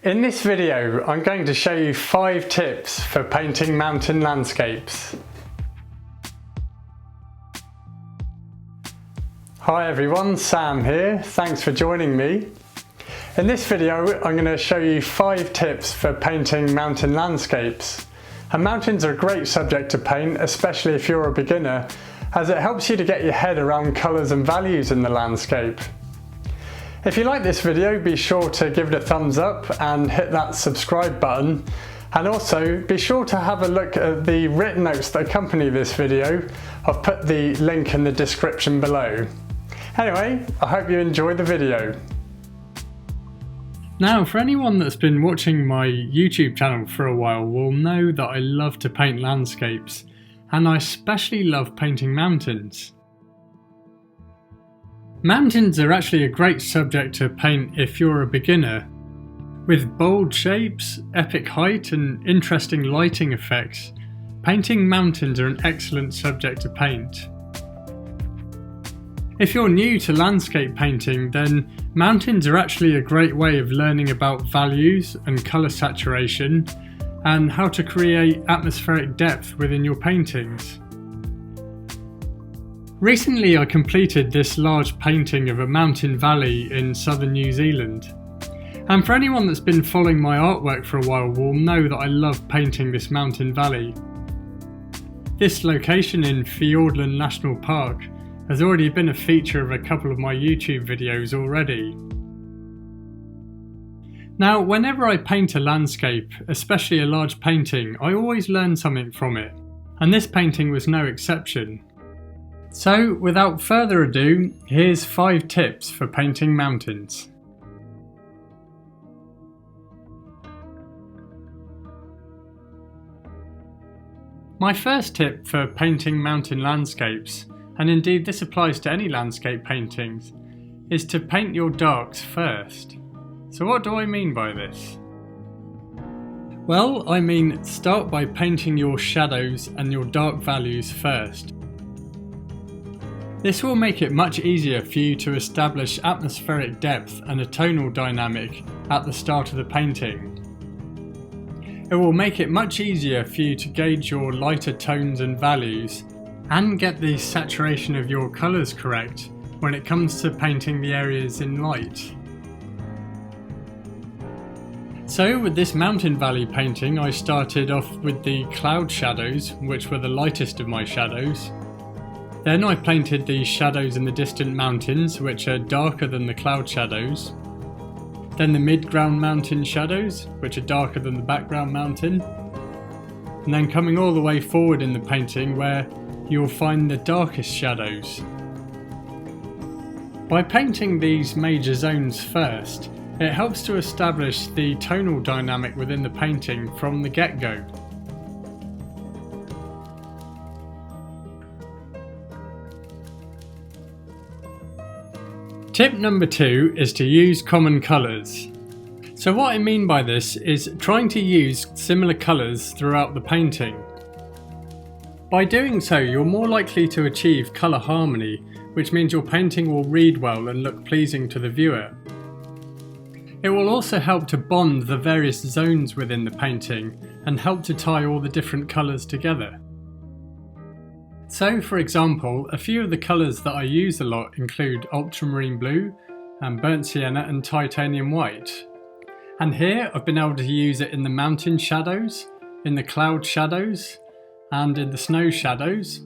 In this video, I'm going to show you 5 tips for painting mountain landscapes. Hi everyone, Sam here. Thanks for joining me. In this video, I'm going to show you 5 tips for painting mountain landscapes. And mountains are a great subject to paint, especially if you're a beginner, as it helps you to get your head around colours and values in the landscape. If you like this video, be sure to give it a thumbs up and hit that subscribe button. And also be sure to have a look at the written notes that accompany this video. I've put the link in the description below. Anyway, I hope you enjoy the video. Now, for anyone that's been watching my YouTube channel for a while will know that I love to paint landscapes, and I especially love painting mountains. Mountains are actually a great subject to paint if you're a beginner. With bold shapes, epic height and interesting lighting effects, painting mountains are an excellent subject to paint. If you're new to landscape painting, then mountains are actually a great way of learning about values and colour saturation and how to create atmospheric depth within your paintings. Recently I completed this large painting of a mountain valley in southern New Zealand. And for anyone that's been following my artwork for a while will know that I love painting this mountain valley. This location in Fiordland National Park has already been a feature of a couple of my YouTube videos already. Now, whenever I paint a landscape, especially a large painting, I always learn something from it, and this painting was no exception. So, without further ado, here's 5 tips for painting mountains. My first tip for painting mountain landscapes, and indeed this applies to any landscape paintings, is to paint your darks first. So what do I mean by this? Well, I mean start by painting your shadows and your dark values first. This will make it much easier for you to establish atmospheric depth and a tonal dynamic at the start of the painting. It will make it much easier for you to gauge your lighter tones and values and get the saturation of your colours correct when it comes to painting the areas in light. So with this mountain valley painting, I started off with the cloud shadows, which were the lightest of my shadows. Then I painted the shadows in the distant mountains, which are darker than the cloud shadows. Then the mid-ground mountain shadows, which are darker than the background mountain. And then coming all the way forward in the painting where you'll find the darkest shadows. By painting these major zones first, it helps to establish the tonal dynamic within the painting from the get-go. Tip number 2 is to use common colours. So what I mean by this is trying to use similar colours throughout the painting. By doing so, you're more likely to achieve colour harmony, which means your painting will read well and look pleasing to the viewer. It will also help to bond the various zones within the painting and help to tie all the different colours together. So, for example, a few of the colours that I use a lot include ultramarine blue, and burnt sienna and titanium white. And here I've been able to use it in the mountain shadows, in the cloud shadows, and in the snow shadows.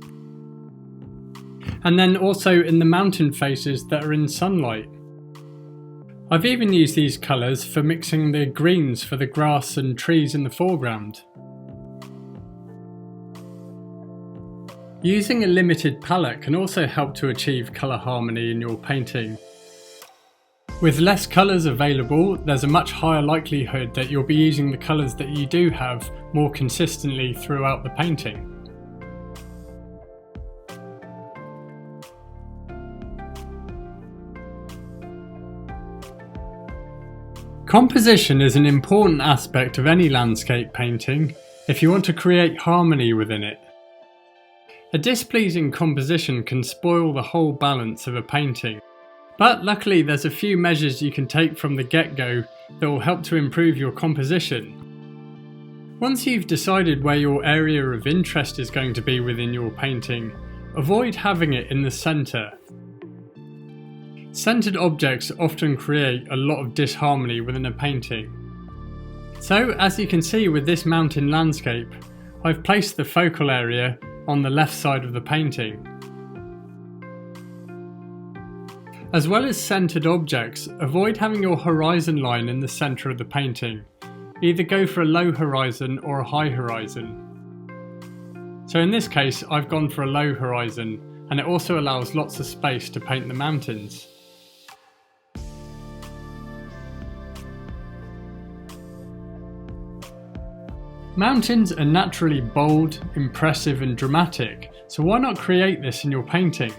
And then also in the mountain faces that are in sunlight. I've even used these colours for mixing the greens for the grass and trees in the foreground. Using a limited palette can also help to achieve colour harmony in your painting. With less colours available, there's a much higher likelihood that you'll be using the colours that you do have more consistently throughout the painting. Composition is an important aspect of any landscape painting if you want to create harmony within it. A displeasing composition can spoil the whole balance of a painting. But luckily there's a few measures you can take from the get-go that will help to improve your composition. Once you've decided where your area of interest is going to be within your painting, avoid having it in the centre. Centred objects often create a lot of disharmony within a painting. So as you can see with this mountain landscape, I've placed the focal area on the left side of the painting. As well as centred objects, avoid having your horizon line in the centre of the painting. Either go for a low horizon or a high horizon. So in this case I've gone for a low horizon, and it also allows lots of space to paint the mountains. Mountains are naturally bold, impressive and dramatic, so why not create this in your painting?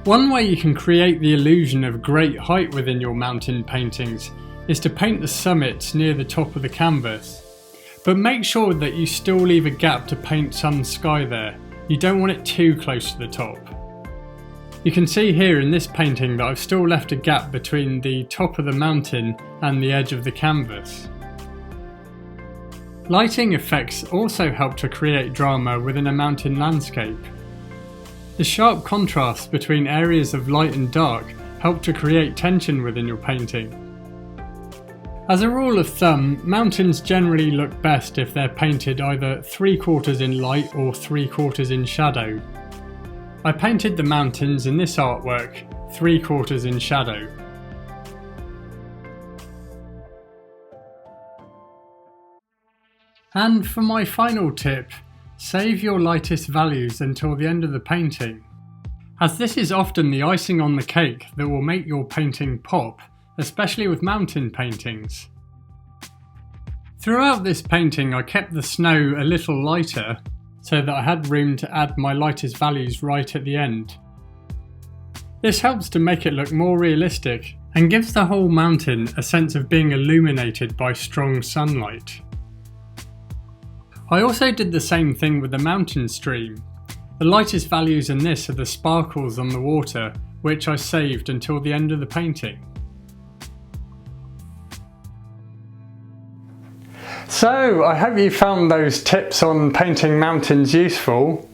One way you can create the illusion of great height within your mountain paintings is to paint the summits near the top of the canvas. But make sure that you still leave a gap to paint some sky there. You don't want it too close to the top. You can see here in this painting that I've still left a gap between the top of the mountain and the edge of the canvas. Lighting effects also help to create drama within a mountain landscape. The sharp contrast between areas of light and dark help to create tension within your painting. As a rule of thumb, mountains generally look best if they're painted either 3/4 in light or 3/4 in shadow. I painted the mountains in this artwork 3/4 in shadow. And for my final tip, save your lightest values until the end of the painting, as this is often the icing on the cake that will make your painting pop, especially with mountain paintings. Throughout this painting I kept the snow a little lighter so that I had room to add my lightest values right at the end. This helps to make it look more realistic and gives the whole mountain a sense of being illuminated by strong sunlight. I also did the same thing with the mountain stream. The lightest values in this are the sparkles on the water, which I saved until the end of the painting. So I hope you found those tips on painting mountains useful.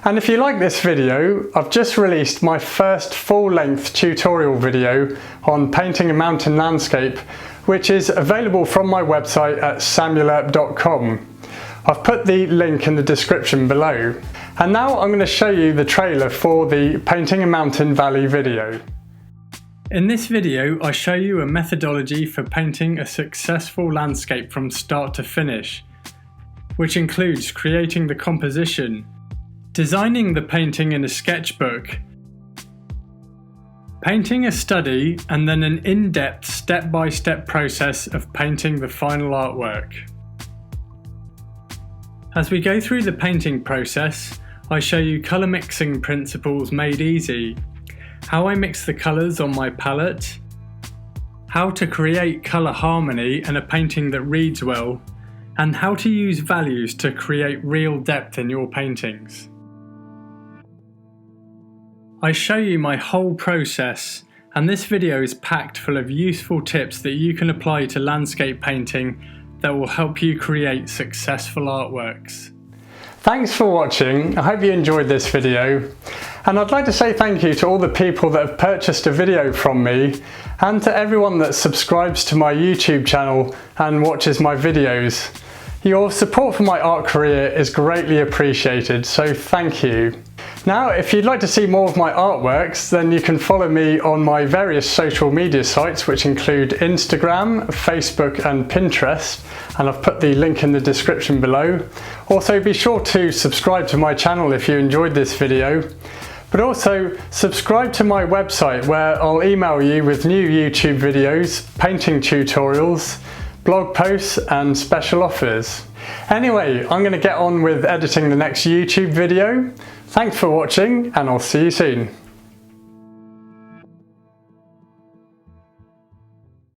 And if you like this video, I've just released my first full-length tutorial video on painting a mountain landscape, which is available from my website at samuelearp.com. I've put the link in the description below. And now I'm going to show you the trailer for the Painting a Mountain Valley video. In this video I show you a methodology for painting a successful landscape from start to finish, which includes creating the composition, designing the painting in a sketchbook, painting a study, and then an in-depth step-by-step process of painting the final artwork. As we go through the painting process, I show you colour mixing principles made easy, how I mix the colours on my palette, how to create colour harmony and a painting that reads well, and how to use values to create real depth in your paintings. I show you my whole process, and this video is packed full of useful tips that you can apply to landscape painting that will help you create successful artworks. Thanks for watching. I hope you enjoyed this video, and I'd like to say thank you to all the people that have purchased a video from me, and to everyone that subscribes to my YouTube channel and watches my videos. Your support for my art career is greatly appreciated, so thank you. Now, if you'd like to see more of my artworks, then you can follow me on my various social media sites, which include Instagram, Facebook and Pinterest, and I've put the link in the description below. Also, be sure to subscribe to my channel if you enjoyed this video, but also subscribe to my website where I'll email you with new YouTube videos, painting tutorials, blog posts and special offers. Anyway, I'm going to get on with editing the next YouTube video. Thanks for watching, and I'll see you soon.